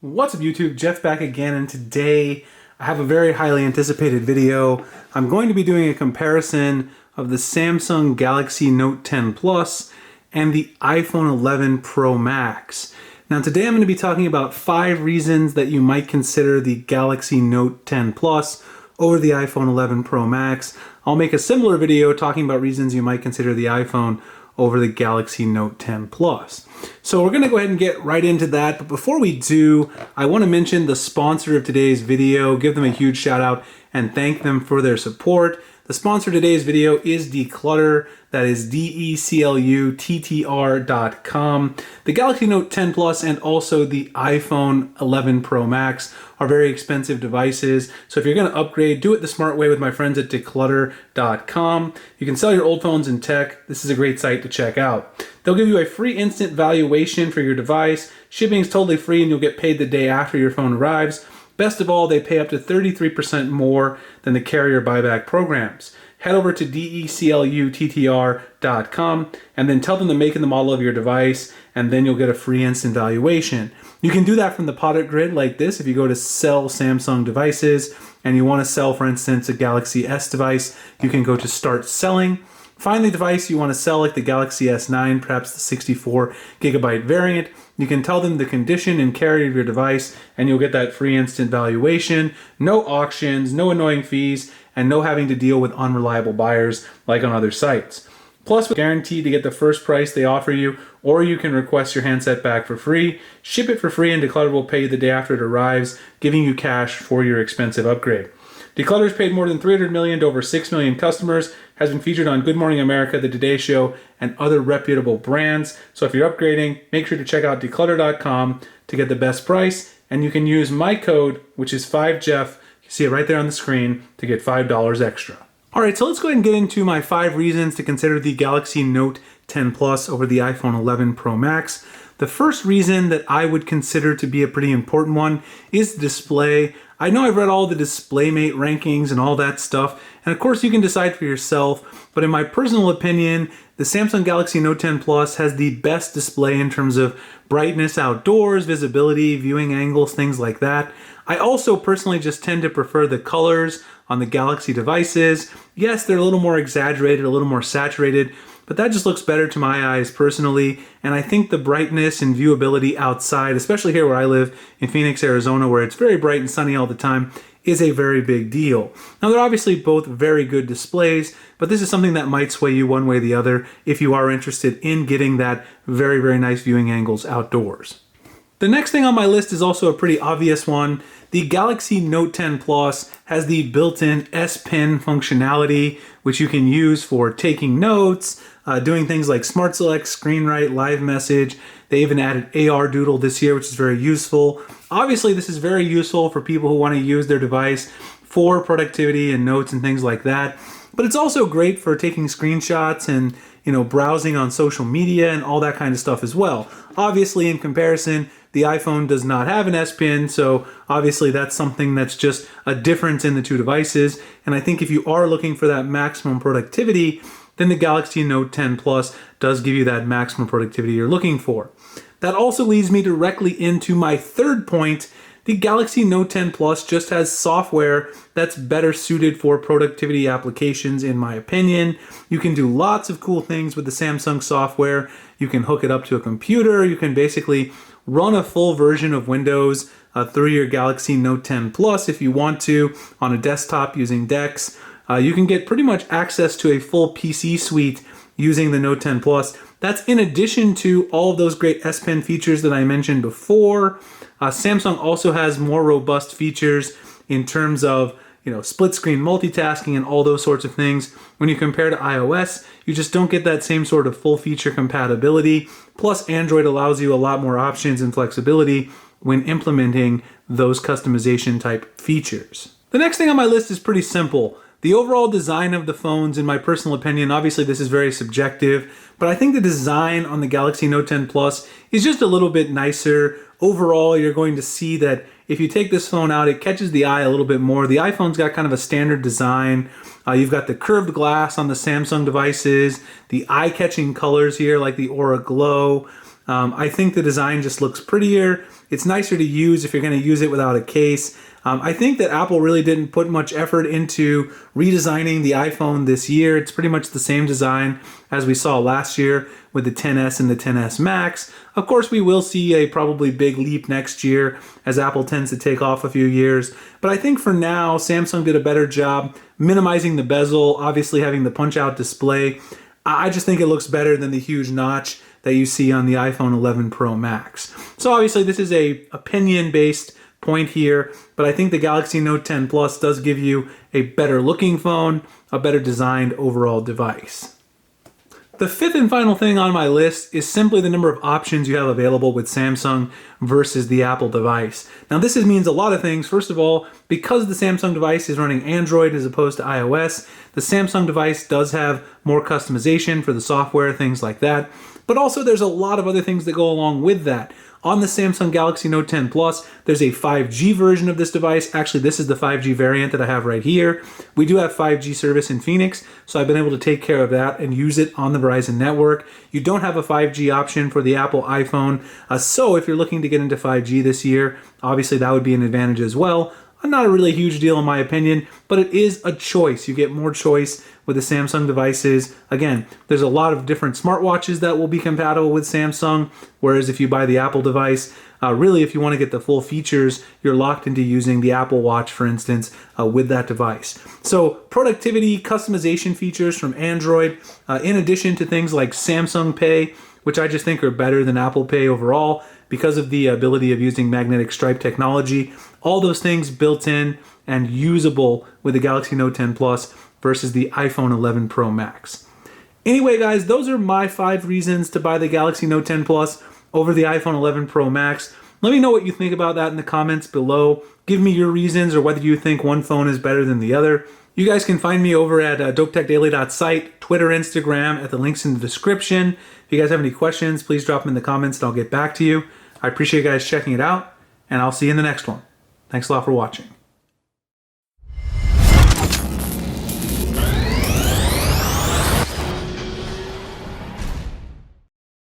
What's up YouTube, Jeff back again, and today I have a very highly anticipated video. I'm going to be doing a comparison of the Samsung Galaxy Note 10 Plus and the iPhone 11 Pro Max. Now today I'm going to be talking about 5 reasons that you might consider the Galaxy Note 10 Plus over the iPhone 11 Pro Max. I'll make a similar video talking about reasons you might consider the iPhone over the Galaxy Note 10 Plus. So we're going to go ahead and get right into that, but before we do, I want to mention the sponsor of today's video, give them a huge shout out and thank them for their support. The sponsor of today's video is Decluttr, that is DECLUTTR.com. The Galaxy Note 10 Plus and also the iPhone 11 Pro Max are very expensive devices, so if you're going to upgrade, do it the smart way with my friends at Decluttr.com. You can sell your old phones in tech. This is a great site to check out. They'll give you a free instant valuation for your device. Shipping is totally free and you'll get paid the day after your phone arrives. Best of all, they pay up to 33% more than the carrier buyback programs. Head over to DECLUTTR.com and then tell them the make and the model of your device, and then you'll get a free instant valuation. You can do that from the product grid like this. If you go to sell Samsung devices and you want to sell, for instance, a Galaxy S device, you can go to start selling. Find the device you want to sell, like the Galaxy S9, perhaps the 64 gigabyte variant. You can tell them the condition and carrier of your device, and you'll get that free instant valuation. No auctions, no annoying fees, and no having to deal with unreliable buyers like on other sites. Plus, we're guaranteed to get the first price they offer you, or you can request your handset back for free. Ship it for free, and Decluttr will pay you the day after it arrives, giving you cash for your expensive upgrade. Decluttr's paid more than $300 million to over 6 million customers, has been featured on Good Morning America, The Today Show, and other reputable brands. So if you're upgrading, make sure to check out Decluttr.com to get the best price, and you can use my code, which is 5Jeff, you see it right there on the screen, to get $5 extra. Alright, so let's go ahead and get into my 5 reasons to consider the Galaxy Note 10 Plus over the iPhone 11 Pro Max. The first reason that I would consider to be a pretty important one is the display. I know I've read all the DisplayMate rankings and all that stuff, and of course you can decide for yourself, but in my personal opinion, the Samsung Galaxy Note 10 Plus has the best display in terms of brightness outdoors, visibility, viewing angles, things like that. I also personally just tend to prefer the colors on the Galaxy devices. Yes, they're a little more exaggerated, a little more saturated, but that just looks better to my eyes personally, and I think the brightness and viewability outside, especially here where I live in Phoenix, Arizona, where it's very bright and sunny all the time, is a very big deal. Now, they're obviously both very good displays, but this is something that might sway you one way or the other if you are interested in getting that very, very nice viewing angles outdoors. The next thing on my list is also a pretty obvious one. The Galaxy Note 10 Plus has the built-in S Pen functionality, which you can use for taking notes, doing things like Smart Select, Screen Write, Live Message. They even added AR Doodle this year, which is very useful. Obviously, this is very useful for people who want to use their device for productivity and notes and things like that. But it's also great for taking screenshots and, browsing on social media and all that kind of stuff as well. Obviously, in comparison, the iPhone does not have an S Pen, so obviously that's something that's just a difference in the two devices. And I think if you are looking for that maximum productivity, then the Galaxy Note 10 Plus does give you that maximum productivity you're looking for. That also leads me directly into my third point. The Galaxy Note 10 Plus just has software that's better suited for productivity applications, in my opinion. You can do lots of cool things with the Samsung software. You can hook it up to a computer. You can basically run a full version of Windows through your Galaxy Note 10 Plus if you want to on a desktop using DeX. You can get pretty much access to a full PC suite using the Note 10 Plus. That's in addition to all of those great S Pen features that I mentioned before. Samsung also has more robust features in terms of split screen multitasking and all those sorts of things. When you compare to iOS, you just don't get that same sort of full feature compatibility. Plus, Android allows you a lot more options and flexibility when implementing those customization type features. The next thing on my list is pretty simple. The overall design of the phones, in my personal opinion, obviously this is very subjective, but I think the design on the Galaxy Note 10 Plus is just a little bit nicer. Overall, you're going to see that if you take this phone out, it catches the eye a little bit more. The iPhone's got kind of a standard design. You've got the curved glass on the Samsung devices, the eye-catching colors here like the Aura Glow. I think the design just looks prettier. It's nicer to use if you're going to use it without a case. I think that Apple really didn't put much effort into redesigning the iPhone this year. It's pretty much the same design as we saw last year with the XS and the XS Max. Of course, we will see a probably big leap next year as Apple tends to take off a few years. But I think for now, Samsung did a better job minimizing the bezel, obviously having the punch-out display. I just think it looks better than the huge notch that you see on the iPhone 11 Pro Max. So obviously this is a opinion-based point here, but I think the Galaxy Note 10 Plus does give you a better looking phone, a better designed overall device. The fifth and final thing on my list is simply the number of options you have available with Samsung versus the Apple device. Now this means a lot of things. First of all, because the Samsung device is running Android as opposed to iOS, the Samsung device does have more customization for the software, things like that. But also there's a lot of other things that go along with that. On the Samsung Galaxy Note 10 Plus, there's a 5G version of this device. Actually, this is the 5G variant that I have right here. We do have 5G service in Phoenix, so I've been able to take care of that and use it on the Verizon network. You don't have a 5G option for the Apple iPhone, so if you're looking to get into 5G this year, obviously that would be an advantage as well. Not a really huge deal in my opinion, but it is a choice. You get more choice with the Samsung devices. Again, there's a lot of different smartwatches that will be compatible with Samsung, whereas if you buy the Apple device, really if you want to get the full features, you're locked into using the Apple Watch, for instance, with that device. So productivity, customization features from Android, in addition to things like Samsung Pay, which I just think are better than Apple Pay overall because of the ability of using magnetic stripe technology. All those things built in and usable with the Galaxy Note 10 Plus versus the iPhone 11 Pro Max. Anyway, guys, those are my 5 reasons to buy the Galaxy Note 10 Plus over the iPhone 11 Pro Max. Let me know what you think about that in the comments below. Give me your reasons or whether you think one phone is better than the other. You guys can find me over at dopetechdaily.site, Twitter, Instagram, at the links in the description. If you guys have any questions, please drop them in the comments and I'll get back to you. I appreciate you guys checking it out, and I'll see you in the next one. Thanks a lot for watching.